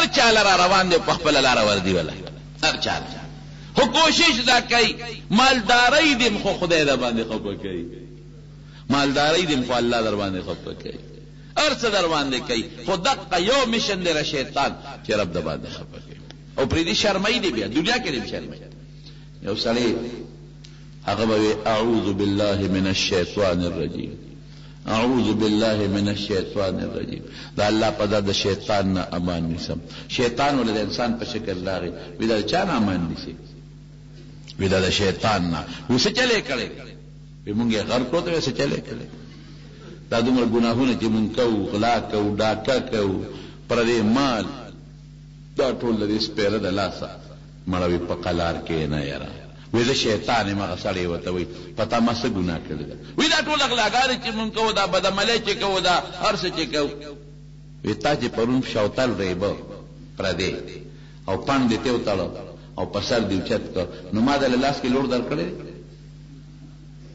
هر چا لرا روان دی په خپل لار وردی ولا هر چا خو کوشش دا کوي مالداري دې خو خدای دا باندې خپه کوي مالداري دې خو الله در باندې خپه کوي هر څه در باندې کوي خو دغه یو میشن دی شیطان چې رب د باندې خپه کوي او پرې دې شرمای دی بیا دنیا کې دې شرمای یو سړی هغه به اعوذ بالله من الشیطان الرجیم اعوذ بالله من الشیطان الرجیم دا الله په د شیطان نه امان نیسم شیطان ولې د انسان په شکل راغی وی دا چا نه امان نیسي وی دا د شیطان نه وسه چلے کړي وی مونږه غر کو ته وسه چلے کړي دا دومره ګناهونه چې مونږ کوو غلا کوو ډاکا کوو پردې مال دا ټول د سپیره د لاسه مړوي په قلار کې نه یاره وی دا شیطان ما غسړې وته وی پتا ما څه ګناه کړی وی دا ټول اغلاګار چې مونږ کوو دا بدعملي چې کوو دا هر څه چې کوو وی تا چې پرون شوتل ریبه پردې او پان دې ته وتاړو او په سر دی چت کو نو ما د لاس کې لور در کړی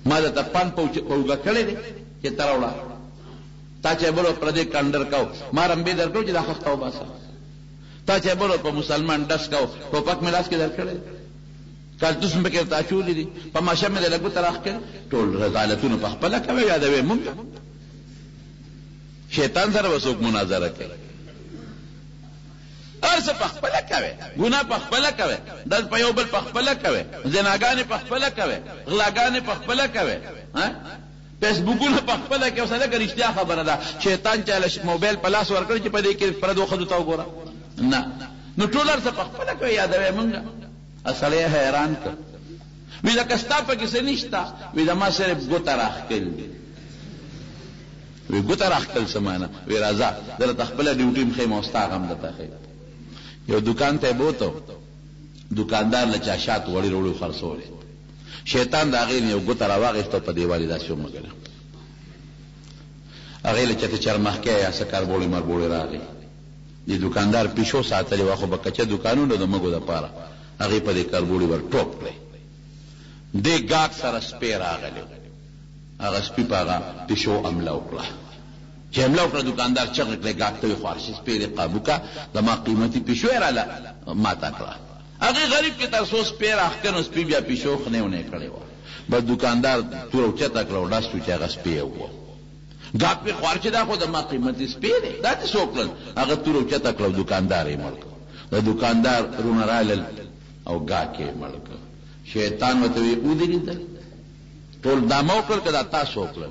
ما د پان پوګه کړی چې تراوړه تا چې بل پردې کندر کو ما رمبه در کړو چې دا خستاو باسه تا چې بل په مسلمان داس کو ټوپک مې لاس کې در کړی کارتوس مې کې تا چولې دي په ماشه مې لګو تراخ کې ټول رضالتونه په خپل کوي یادوي مونږ شیطان سره وسوک مناظره کوي ارسه په خپل کوي ګناه په خپل کوي د په یو بل په خپل کوي زناګانې په خپل کوي غلاګانې په خپل کوي ها فیسبوکونه په خپل کې اوسه دا رښتیا خبره ده شیطان چاله موبایل په لاس ورکړي چې په دې کې پردو خدو تا وګوره نه نو ټول ارسه په خپل کوي یادوي مونږ اصله حیران کړ وی دا کستا په کې څه نشتا وی دا ما سره ګوت راخل وی ګوت راخل سمانه وی راځه درته خپل ډیوټي مخې موستا غم دته خې یو دکان ته بوته دکاندار له چا شات وړي وړي خرڅولې شیطان دا غیر یو ګوت راواغسته په دیوالې داسې ومګره هغه له چته چرمخکې یا سکر بوړي مر بوړي راغی دې دکاندار پښو ساتلې واخو بکچه دکانونو د مګو د پاره هغه په دې کربوړي ور ټوپ کړي دې ګاک سره سپیر راغلی هغه سپی پاغه پښو عمله وکړه چې عمله وکړه دکاندار چغ کړي ګاک ته خارش سپیر قابو کا دما قیمتي پښو رااله ماتا کړه هغه غریب کې تر سو سپیر اخکنو سپی بیا پښو خنهونه کړي و بس دکاندار تور چتا کړو داستو چې هغه سپی و ګاک په خارش دا خو دما قیمتي سپیر دا څه وکړل هغه تور چتا کړو دکاندار یې مړ د دکاندار رونه رالل او گاکه ملک شیطان وته وی او دې دې ټول دا موکل کدا تاسو وکړه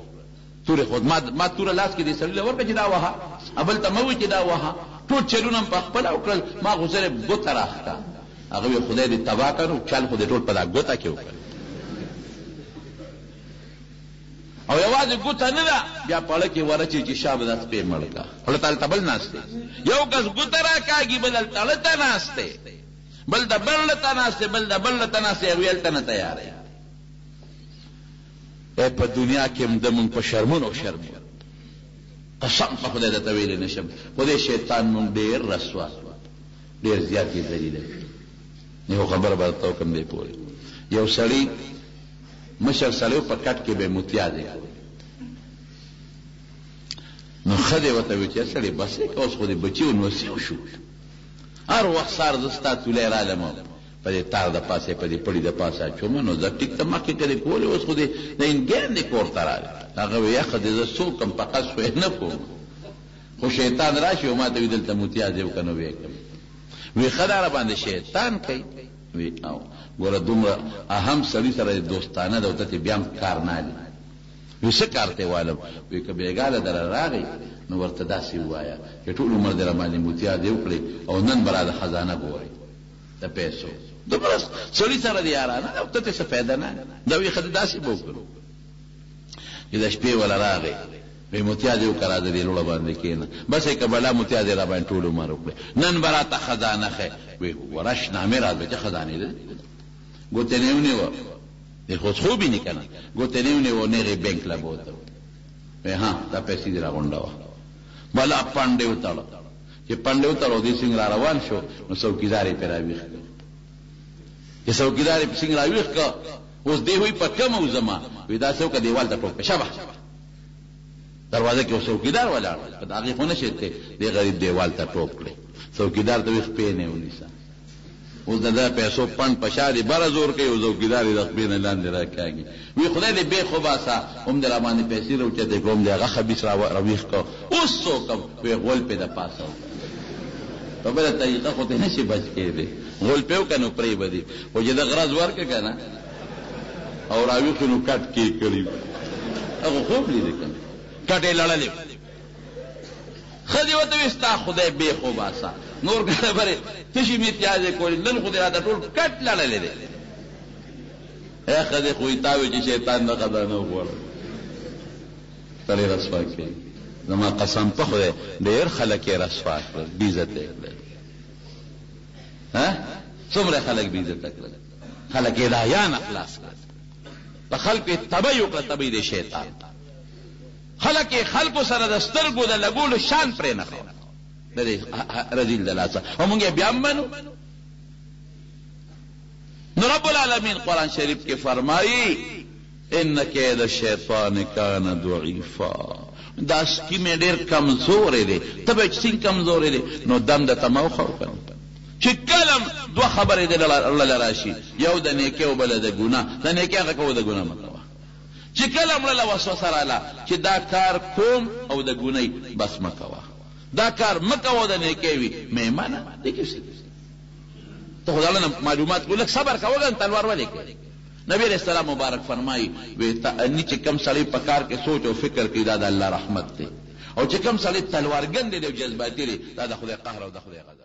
تور خود ما تور لاس کې دې سړی ورکه چې دا وها ابل ته مو چې دا وها ټول چلونه په خپل وکړل ما غوسره ګوت راخته هغه خدای دې تبا کړو چل خو دې ټول په دا ګوته کې وکړ او یوازې ګوته نه ده بیا پړه کې ورچې چې شابه داس په ملکا خپل تعالی تبل ناشته یو کس ګوته راکاږي بدل تعالی ته ناشته بل د بل تناسه بل د بل تناسه ویل تنه تیار ای په دنیا کې مدمن په شرمونو شرم قسم په خدای د تویل نشم خدای شیطان مون ډیر رسوا ډیر زیات یې ذلیل نه خبر به تاسو کوم دی پوره یو سړی مشر سړی په کټ کې به متیا دی نو خدای وته وی چې سړی بس اوس خو دې بچیو نو سیو شو هر وخت سار زستا تولې را لمو په دې تار د پاسه په دې پړې د پاسه چوم نو زه ټیک ته مکه کړې کولې اوس خو دې د انګین نه کور تراله هغه وی خدای زه سو کم پقص خو نه کوم خو شیطان راشي او ما ته دلته متیا دی کنه وی کوم وی خدای باندې شیطان کوي وی او ګوره دومره اهم سړي سره دوستانه د وته بیا کار نه دي وی څه کارته والم وی کبهګاله در راغی نو ورته داسې وایا چې ټول عمر در باندې متیا دی وکړي او نن براده خزانه ګوري د پیسو دومره سړي سره دی یارانه او ته څه فائدہ نه دا وی خدای داسې وکړو چې د شپې ولا راغی وی متیا دی وکړه د دې لوړ باندې کېنه بس یې کبلا متیا دی را باندې ټول عمر وکړي نن براته خزانه خې وی ورش نامه را به خزانه دی ګوتې نه ونیو د خو خوبی نه کنه ګوتې نه ونیو نه بانک لا بوته وی ها دا پیسې دی راغونډه بلا پاندې وتاړه چې پاندې وتاړو دې څنګه روان شو نو څوکیداري پر راويخ چې څوکیداري په څنګه راويخ کا اوس دې وي په کوم زما وی دا څوک دیوال ته ټوپ شبه دروازه کې څوکیدار ولاړ په هغه خونه شته دې غریب دیوال ته ټوپ کړي څوکیدار ته وي خپې نه ونیسه. اوس د ده پیسو پنډ په شا دي بره زور کوي او څوکیدار یې د خپې نه لاندې راکاږي. وی خدای دې بې خو باسه هم دې راباندې پیسې راوچتې کړو هم دې هغه خبیث راویښ کړو. اوس څوک وی غول پې د پاسه په بله طریقه خو ته نشي بچ کېدی. غول پې وکړه نو پرې به دي خو چې د غرض ورکړه که نه او راویښ نو کټ کې کړي هغه خوب لیدې که نه کټ یې لړلې ښځې ورته وایي ستا خدای بې خو باسه نور خبرې تشي میتیازې کولې نن خو دې راته ټول کټ لړلې دی. ای ښځې خو یې تا وایي چې شیطان نه خزانه وغواړه سر یې رسوا کوي. زما قسم په خدای ډېر خلک یې رسوا کړل بې عزته یې کړل. څومره خلک بې عزته کړل خلک یې د حیا نه خلاص کړل په خلکو یې تبۍ وکړه تبۍ د شیطان خلک یې خلکو سره د سترګو د لګولو شان پرې نه ښه د دې رذیل د لاسه او موږ یې بیا هم منو. نو رب العالمین قرآن شریف کې فرمایي ان کید الشیطان کان ضعیفا دا سکیم ډېر کمزوری دی. ته به چې څنګه کمزوری دی نو دم د ته مه وخوه که نه چې کلم دوه خبرې دې له راشي یو د نیکۍ او بله د ګناه. د نیکۍ هغه کوه د ګناه مه کوه. چې کله مړه له وسوسه راله چې دا کار کوم او د ګنۍ بس مه کوه دا کار مه کوه د نیکۍ وي میمنه دې کې ته خو دله معلومات کو لږ صبر کوه ګن تلوار ولې کوې. نبی علیہ السلام مبارک فرمایي وی چې کم سړی په کار کې سوچ او فکر کوي دا د الله رحمت دی او چې کم سړی تلوارګند دی او جذباتي دی دا د خدای قهر او د خدای غضب.